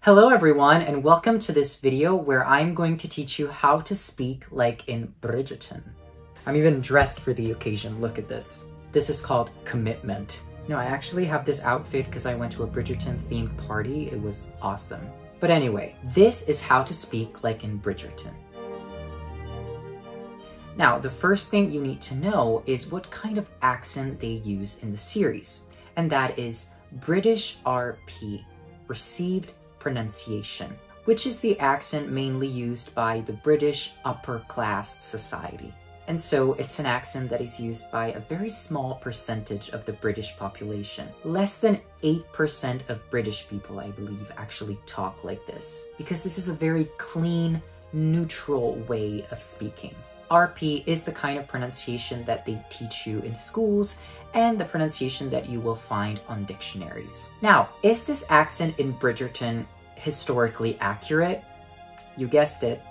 Hello everyone, and welcome to this video where I'm going to teach you how to speak like in Bridgerton. I'm even dressed for the occasion, look at this. This is called commitment. No, I actually have this outfit because I went to a Bridgerton themed party. It was awesome. But anyway, this is how to speak like in Bridgerton. Now, the first thing you need to know is what kind of accent they use in the series, and that is British RP, Received Pronunciation, which is the accent mainly used by the British upper class society. And so it's an accent that is used by a very small percentage of the British population. Less than 8% of British people, I believe, actually talk like this, because this is a very clean, neutral way of speaking. RP is the kind of pronunciation that they teach you in schools and the pronunciation that you will find on dictionaries. Now, is this accent in Bridgerton historically accurate? You guessed it.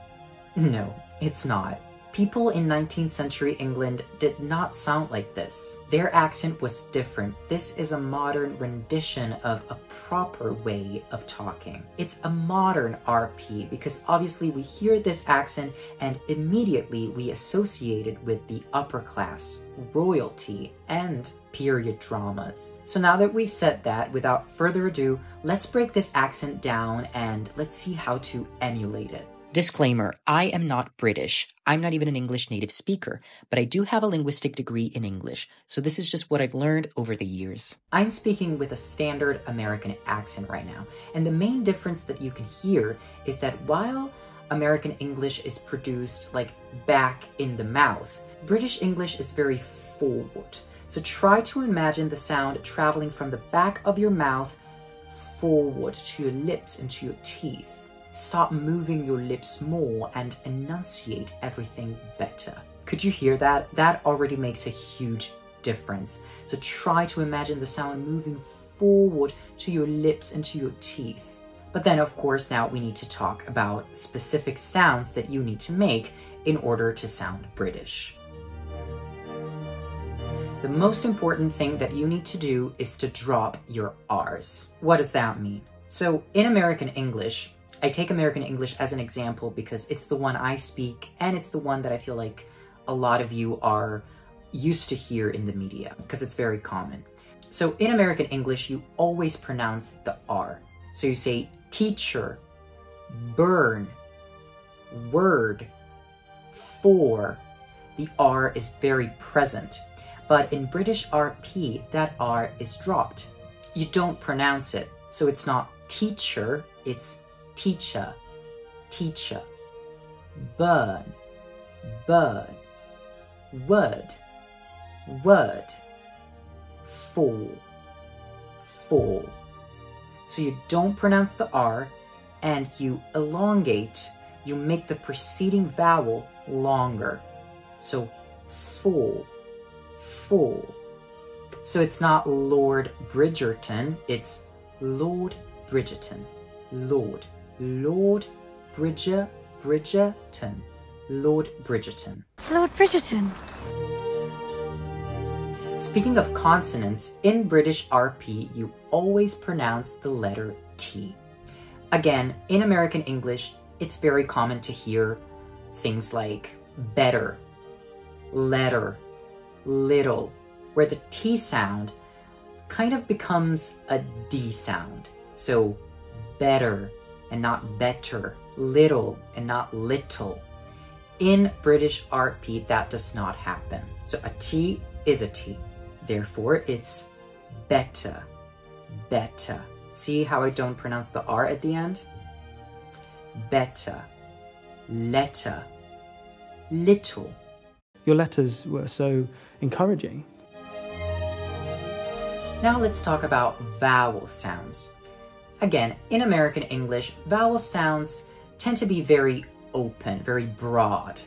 No, it's not. People in 19th century England did not sound like this. Their accent was different. This is a modern rendition of a proper way of talking. It's a modern RP because obviously we hear this accent and immediately we associate it with the upper class, royalty, and period dramas. So now that we've said that, without further ado, let's break this accent down and let's see how to emulate it. Disclaimer, I am not British. I'm not even an English native speaker, but I do have a linguistic degree in English, so this is just what I've learned over the years. I'm speaking with a standard American accent right now, and the main difference that you can hear is that while American English is produced like back in the mouth, British English is very forward. So try to imagine the sound traveling from the back of your mouth forward to your lips and to your teeth. Stop moving your lips more and enunciate everything better. Could you hear that? That already makes a huge difference. So try to imagine the sound moving forward to your lips and to your teeth. But then, of course, now we need to talk about specific sounds that you need to make in order to sound British. The most important thing that you need to do is to drop your R's. What does that mean? So in American English, I take American English as an example because it's the one I speak and it's the one that I feel like a lot of you are used to hear in the media because it's very common. So in American English, you always pronounce the R. So you say teacher, burn, word, for. The R is very present. But in British RP, that R is dropped. You don't pronounce it. So it's not teacher, it's teacher, teacher, burn, burn, word, word, fall, fall. So you don't pronounce the R and you elongate, you make the preceding vowel longer. So fall, fall. So it's not Lord Bridgerton, it's Lord Bridgerton, Lord. Lord Bridgerton. Lord Bridgerton. Lord Bridgerton. Speaking of consonants, in British RP, you always pronounce the letter T. Again, in American English, it's very common to hear things like better, letter, little, where the T sound kind of becomes a D sound. So better and not better, little and not little. In British RP, that does not happen. So a T is a T. Therefore, it's better, better. See how I don't pronounce the R at the end? Better, letter, little. Your letters were so encouraging. Now let's talk about vowel sounds. Again, in American English, vowel sounds tend to be very open, very broad.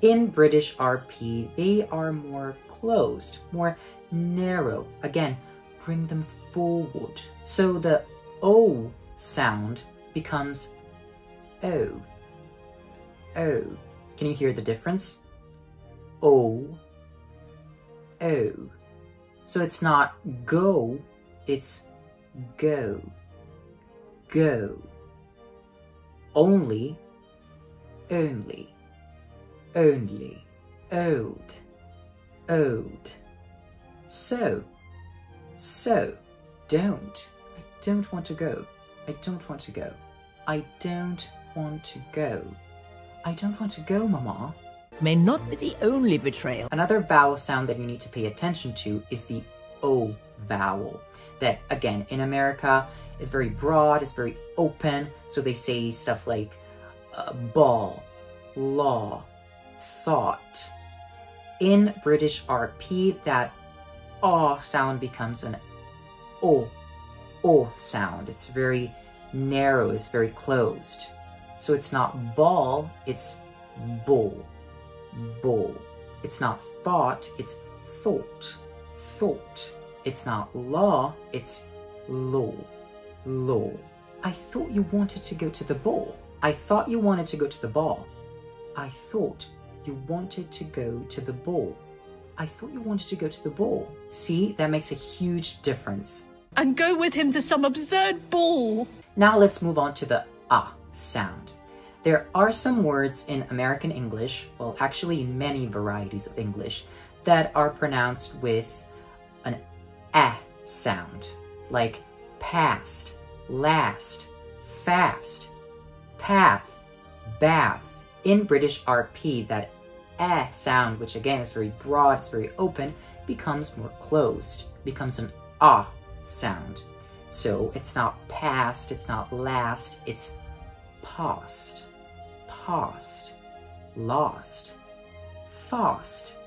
In British RP, they are more closed, more narrow. Again, bring them forward. So the O sound becomes O. O. Can you hear the difference? O. O. So it's not go, it's go. Go, only, only, only, owed, owed, so, don't, I don't want to go, I don't want to go, I don't want to go, I don't want to go, Mama. May not be the only betrayal. Another vowel sound that you need to pay attention to is the O vowel. That, again, in America is very broad, it's very open, so they say stuff like ball, law, thought. In British RP, that aw sound becomes an o sound. It's very narrow, it's very closed. So it's not ball, it's bull, bull. It's not thought, it's thought, thought. It's not law, it's law, law. I thought you wanted to go to the ball. I thought you wanted to go to the ball. I thought you wanted to go to the ball. I thought you wanted to go to the ball. See, that makes a huge difference. And go with him to some absurd ball. Now let's move on to the ah sound. There are some words in American English, well, actually many varieties of English, that are pronounced with an eh sound, like past, last, fast, path, bath. In British RP, that eh sound, which again is very broad, it's very open, becomes more closed, becomes an ah sound. So it's not past, it's not last, it's past, past, lost, fast,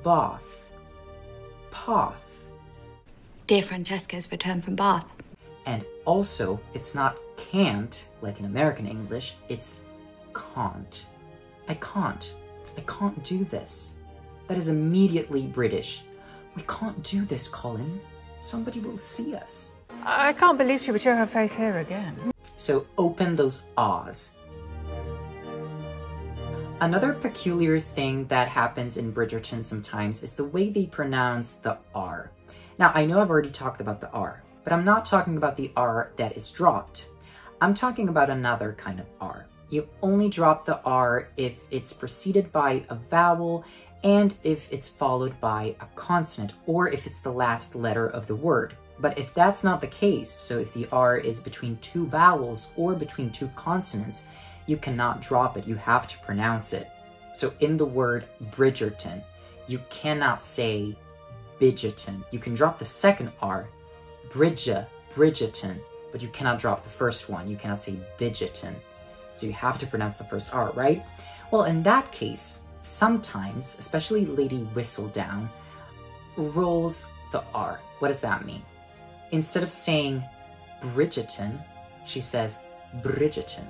bath, path. Dear Francesca's returned from Bath. And also, it's not can't, like in American English, it's can't. I can't do this. That is immediately British. We can't do this, Colin. Somebody will see us. I can't believe she would show her face here again. So open those ahs. Another peculiar thing that happens in Bridgerton sometimes is the way they pronounce the R. Now, I know I've already talked about the R, but I'm not talking about the R that is dropped. I'm talking about another kind of R. You only drop the R if it's preceded by a vowel and if it's followed by a consonant, or if it's the last letter of the word. But if that's not the case, so if the R is between two vowels or between two consonants, you cannot drop it, you have to pronounce it. So in the word Bridgerton, you cannot say Bridgerton. You can drop the second R, Bridgerton, but you cannot drop the first one. You cannot say Bridgerton. So you have to pronounce the first R, right? Well, in that case, sometimes, especially Lady Whistledown, rolls the R. What does that mean? Instead of saying Bridgerton, she says Bridgerton.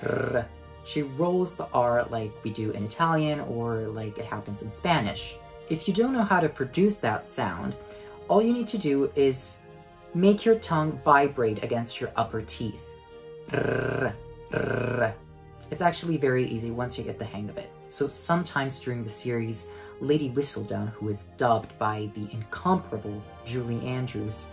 Brr. She rolls the R like we do in Italian or like it happens in Spanish. If you don't know how to produce that sound, all you need to do is make your tongue vibrate against your upper teeth. Brr, brr. It's actually very easy once you get the hang of it. So sometimes during the series, Lady Whistledown, who is dubbed by the incomparable Julie Andrews,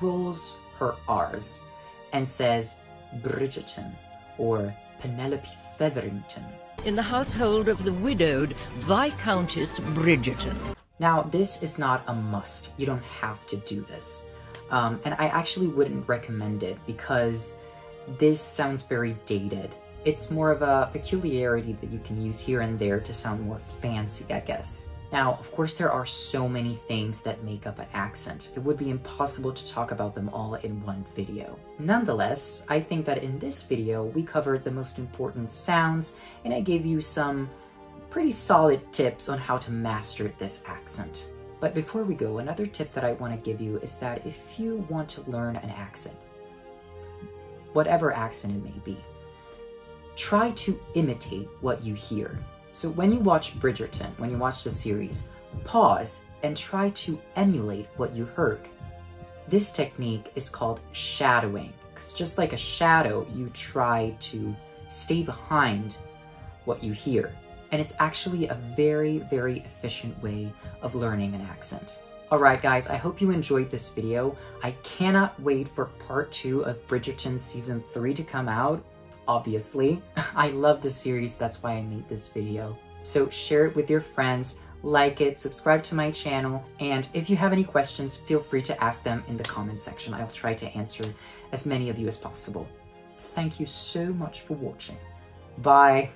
rolls her R's and says Bridgerton or Penelope Featherington. In the household of the widowed Viscountess Bridgerton. Now, this is not a must. You don't have to do this. And I actually wouldn't recommend it because this sounds very dated. It's more of a peculiarity that you can use here and there to sound more fancy, I guess. Now, of course, there are so many things that make up an accent. It would be impossible to talk about them all in one video. Nonetheless, I think that in this video, we covered the most important sounds, and I gave you some pretty solid tips on how to master this accent. But before we go, another tip that I want to give you is that if you want to learn an accent, whatever accent it may be, try to imitate what you hear. So when you watch Bridgerton, when you watch the series, pause and try to emulate what you heard. This technique is called shadowing, because just like a shadow, you try to stay behind what you hear. And it's actually a very, very efficient way of learning an accent. Alright guys, I hope you enjoyed this video. I cannot wait for part 2 of Bridgerton Season 3 to come out. obviously. I love the series, that's why I made this video. So share it with your friends, like it, subscribe to my channel, and if you have any questions, feel free to ask them in the comment section. I'll try to answer as many of you as possible. Thank you so much for watching. Bye!